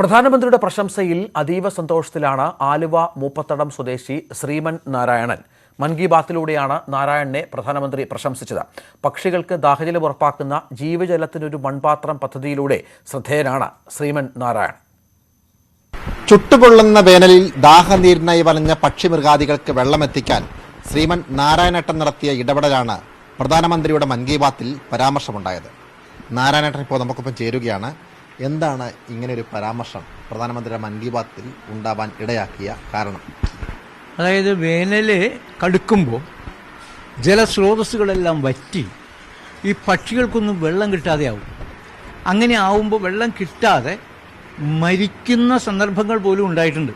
പ്രധാനമന്ത്രിയുടെ പ്രശംസയിൽ അതീവ സന്തോഷത്തിലാണ് ആലുവ മൂപ്പത്തടം സ്വദേശി ശ്രീമൻ നാരായണൻ. മൻ കി ബാത്തിലൂടെയാണ് നാരായണനെ പ്രധാനമന്ത്രി പ്രശംസിച്ചത്. പക്ഷികൾക്ക് ദാഹജലം ഉറപ്പാക്കുന്ന ജീവജലത്തിനൊരു മൺപാത്രം പദ്ധതിയിലൂടെ ശ്രദ്ധേയനാണ് ശ്രീമൻ നാരായണൻ. ചുട്ടുപൊള്ളുന്ന വേനലിൽ ദാഹനീരിനായി വലഞ്ഞ പക്ഷിമൃഗാദികൾക്ക് വെള്ളമെത്തിക്കാൻ ശ്രീമൻ നാരായണേട്ടൻ നടത്തിയ ഇടപെടലാണ് പ്രധാനമന്ത്രിയുടെ മൻ കി ബാത്തിൽ പരാമർശമുണ്ടായത്. നാരായണേട്ടൻ ഇപ്പോൾ നമുക്കൊപ്പം ചേരുകയാണ്. എന്താണ് ഇങ്ങനെയൊരു പരാമർശം പ്രധാനമന്ത്രിയുടെ മൻ കി ബാത്തിൽ ഉണ്ടാവാൻ ഇടയാക്കിയ കാരണം? അതായത് വേനല് കടുക്കുമ്പോൾ ജലസ്രോതസ്സുകളെല്ലാം വറ്റി ഈ പക്ഷികൾക്കൊന്നും വെള്ളം കിട്ടാതെ ആവും. അങ്ങനെ ആവുമ്പോൾ വെള്ളം കിട്ടാതെ മരിക്കുന്ന സന്ദർഭങ്ങൾ പോലും ഉണ്ടായിട്ടുണ്ട്.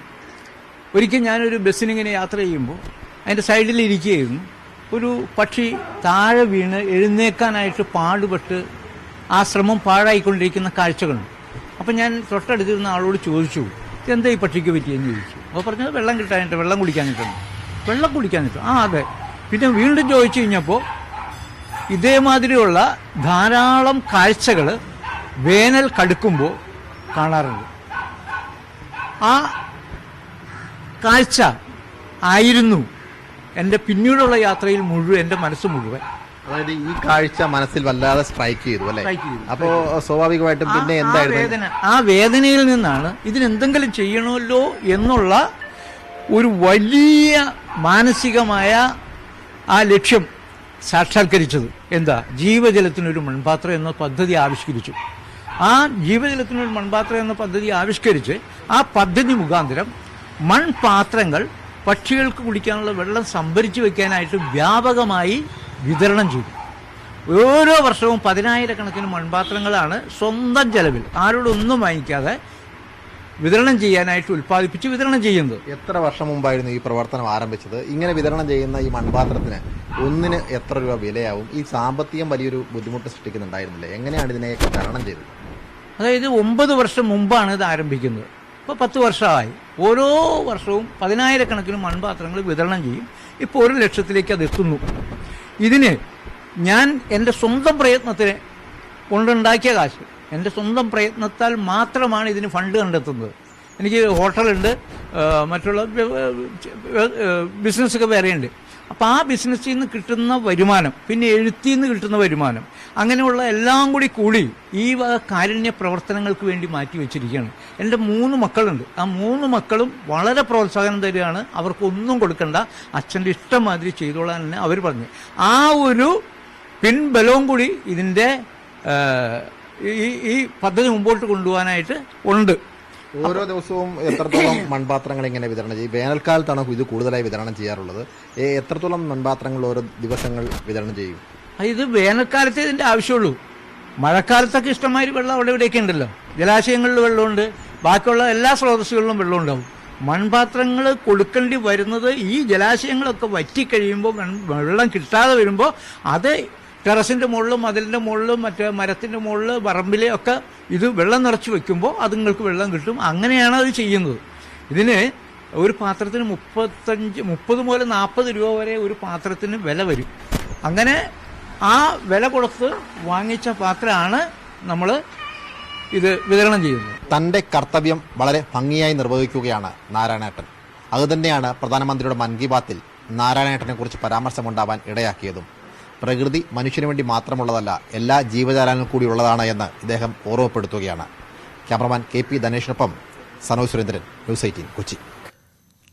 ഒരിക്കൽ ഞാനൊരു ബസ്സിനിങ്ങനെ യാത്ര ചെയ്യുമ്പോൾ അതിൻ്റെ സൈഡിൽ ഇരിക്കുകയായിരുന്നു. ഒരു പക്ഷി താഴെ വീണ് എഴുന്നേക്കാനായിട്ട് പാടുപെട്ട് ആ ശ്രമം പാഴായിക്കൊണ്ടിരിക്കുന്ന കാഴ്ചകളുണ്ട്. അപ്പം ഞാൻ തൊട്ടടുത്തിരുന്ന ആളോട് ചോദിച്ചു, എന്താ ഈ പക്ഷിക്ക് പറ്റിയെന്ന് ചോദിച്ചു. അപ്പോൾ പറഞ്ഞത് വെള്ളം കിട്ടാനിട്ട്, വെള്ളം കുടിക്കാനിട്ടുണ്ട്. വെള്ളം കുടിക്കാനിട്ട് അതെ. പിന്നെ വീണ്ടും ചോദിച്ചു കഴിഞ്ഞപ്പോൾ ഇതേമാതിരിയുള്ള ധാരാളം കാഴ്ചകൾ വേനൽ കടുക്കുമ്പോൾ കാണാറുണ്ട്. ആ കാഴ്ച ആയിരുന്നു എൻ്റെ പിന്നീടുള്ള യാത്രയിൽ മുഴുവൻ, എൻ്റെ മനസ്സ് മുഴുവൻ. അതായത് ഈ കാഴ്ച മനസ്സിൽ വല്ലാതെ സ്ട്രൈക്ക് ചെയ്തു അല്ലേ? അപ്പോൾ സ്വാഭാവികമായിട്ടും പിന്നെ എന്തായിരുന്നു ആ വേദനയിൽ നിന്നാണ് ഇതിനെന്തെങ്കിലും ചെയ്യണമല്ലോ എന്നുള്ള ഒരു വലിയ മാനസികമായ ആ ലക്ഷ്യം സാക്ഷാത്കരിച്ചത്. എന്താ? ജീവജലത്തിനൊരു മൺപാത്രം എന്ന പദ്ധതി ആവിഷ്കരിച്ചു. ആ ജീവജലത്തിനൊരു മൺപാത്രം എന്ന പദ്ധതി ആവിഷ്കരിച്ച് ആ പദ്ധതി മുഖാന്തരം മൺപാത്രങ്ങൾ പക്ഷികൾക്ക് കുടിക്കാനുള്ള വെള്ളം സംഭരിച്ചു വെക്കാനായിട്ട് വ്യാപകമായി വിതരണം ചെയ്തു. ഓരോ വർഷവും 10,000-കണക്കിന് മൺപാത്രങ്ങളാണ് സ്വന്തം ചെലവിൽ ആരോടൊന്നും വാങ്ങിക്കാതെ വിതരണം ചെയ്യാനായിട്ട് ഉൽപ്പാദിപ്പിച്ച് വിതരണം ചെയ്യുന്നത്. എത്ര വർഷം മുമ്പായിരുന്നു ഈ പ്രവർത്തനം ആരംഭിച്ചത്? ഇങ്ങനെ വിതരണം ചെയ്യുന്ന ഈ മൺപാത്രത്തിന് ഒന്നിന് എത്ര രൂപ വിലയാവും? ഈ സാമ്പത്തികം വലിയൊരു ബുദ്ധിമുട്ട് സൃഷ്ടിക്കുന്നുണ്ടായിരുന്നില്ലേ? എങ്ങനെയാണ് ഇതിനെയൊക്കെ തരണം ചെയ്തത്? അതായത് 9 വർഷം മുമ്പാണ് ഇത് ആരംഭിക്കുന്നത്. ഇപ്പോൾ 10 വർഷമായി. ഓരോ വർഷവും 10,000-കണക്കിന് മൺപാത്രങ്ങൾ വിതരണം ചെയ്യും. ഇപ്പോൾ 1 ലക്ഷത്തിലേക്ക് അത് എത്തുന്നു. ഇതിന് ഞാൻ എൻ്റെ സ്വന്തം പ്രയത്നത്തിന് കൊണ്ടുണ്ടാക്കിയ കാശ്, എൻ്റെ സ്വന്തം പ്രയത്നത്താൽ മാത്രമാണ് ഇതിന് ഫണ്ട് കണ്ടെത്തുന്നത്. എനിക്ക് ഹോട്ടലുണ്ട്, മറ്റുള്ള ബിസിനസ്സൊക്കെ വേറെയുണ്ട്. അപ്പോൾ ആ ബിസിനസ്സിൽ നിന്ന് കിട്ടുന്ന വരുമാനം, പിന്നെ എഴുത്തിൽ നിന്ന് കിട്ടുന്ന വരുമാനം, അങ്ങനെയുള്ള എല്ലാം കൂടി ഈ കാരുണ്യ പ്രവർത്തനങ്ങൾക്ക് വേണ്ടി മാറ്റി വെച്ചിരിക്കുകയാണ്. എൻ്റെ 3 മക്കളുണ്ട്. ആ 3 മക്കളും വളരെ പ്രോത്സാഹനം തരികയാണ്. അവർക്കൊന്നും കൊടുക്കണ്ട, അച്ഛൻ്റെ ഇഷ്ടം മാതിരി ചെയ്തോളാൻ തന്നെ അവർ പറഞ്ഞു. ആ ഒരു പിൻബലവും കൂടി ഇതിൻ്റെ ഈ പദ്ധതി മുമ്പോട്ട് കൊണ്ടുപോകാനായിട്ട് ഉണ്ട്. ഓരോ ദിവസവും എത്രത്തോളം മൺപാത്രങ്ങൾ ഇങ്ങനെ വിതരണം ചെയ്യും? വേനൽക്കാലത്താണ് ഇത് കൂടുതലായി വിതരണം ചെയ്യാറുള്ളത്. എത്രത്തോളം മൺപാത്രങ്ങൾ ഓരോ ദിവസങ്ങൾ വിതരണം ചെയ്യും? ഇത് വേനൽക്കാലത്തെ ഇതിൻ്റെ ആവശ്യമുള്ളൂ. മഴക്കാലത്തൊക്കെ ഇഷ്ടംമാതിരി വെള്ളം അവിടെ ഇവിടെയൊക്കെ ഉണ്ടല്ലോ. ജലാശയങ്ങളിൽ വെള്ളമുണ്ട്, ബാക്കിയുള്ള എല്ലാ സ്രോതസ്സുകളിലും വെള്ളം ഉണ്ടാവും. മൺപാത്രങ്ങൾ കൊടുക്കേണ്ടി വരുന്നത് ഈ ജലാശയങ്ങളൊക്കെ വറ്റിക്കഴിയുമ്പോൾ, വെള്ളം കിട്ടാതെ വരുമ്പോൾ അത് ടെറസിൻ്റെ മുകളിലും മതിലിൻ്റെ മുകളിലും മറ്റേ മരത്തിൻ്റെ മുകളിൽ പറമ്പിലെ ഒക്കെ ഇത് വെള്ളം നിറച്ച് വെക്കുമ്പോൾ അതുങ്ങൾക്ക് വെള്ളം കിട്ടും. അങ്ങനെയാണ് അത് ചെയ്യുന്നത്. ഇതിന് ഒരു പാത്രത്തിന് 30 മുതൽ 40 രൂപ വരെ ഒരു പാത്രത്തിന് വില വരും. അങ്ങനെ ആ വില കൊടുത്ത് വാങ്ങിച്ച പാത്രമാണ് നമ്മൾ ഇത് വിതരണം ചെയ്യുന്നത്. തൻ്റെ കർത്തവ്യം വളരെ ഭംഗിയായി നിർവഹിക്കുകയാണ് നാരായണേട്ടൻ. അതുതന്നെയാണ് പ്രധാനമന്ത്രിയുടെ മൻ കി ബാത്തിൽ നാരായണേട്ടനെ കുറിച്ച് പരാമർശമുണ്ടാവാൻ ഇടയാക്കിയതും. പ്രകൃതി മനുഷ്യന് വേണ്ടി മാത്രമുള്ളതല്ല, എല്ലാ ജീവജാലങ്ങൾക്കും കൂടി ഉള്ളതാണ് എന്ന് ഇദ്ദേഹം ഓർമ്മപ്പെടുത്തുകയാണ്. ക്യാമറമാൻ KP ധനേഷിനൊപ്പം സനോജ് സുരേന്ദ്രൻ, ന്യൂസ് 18 കൊച്ചി.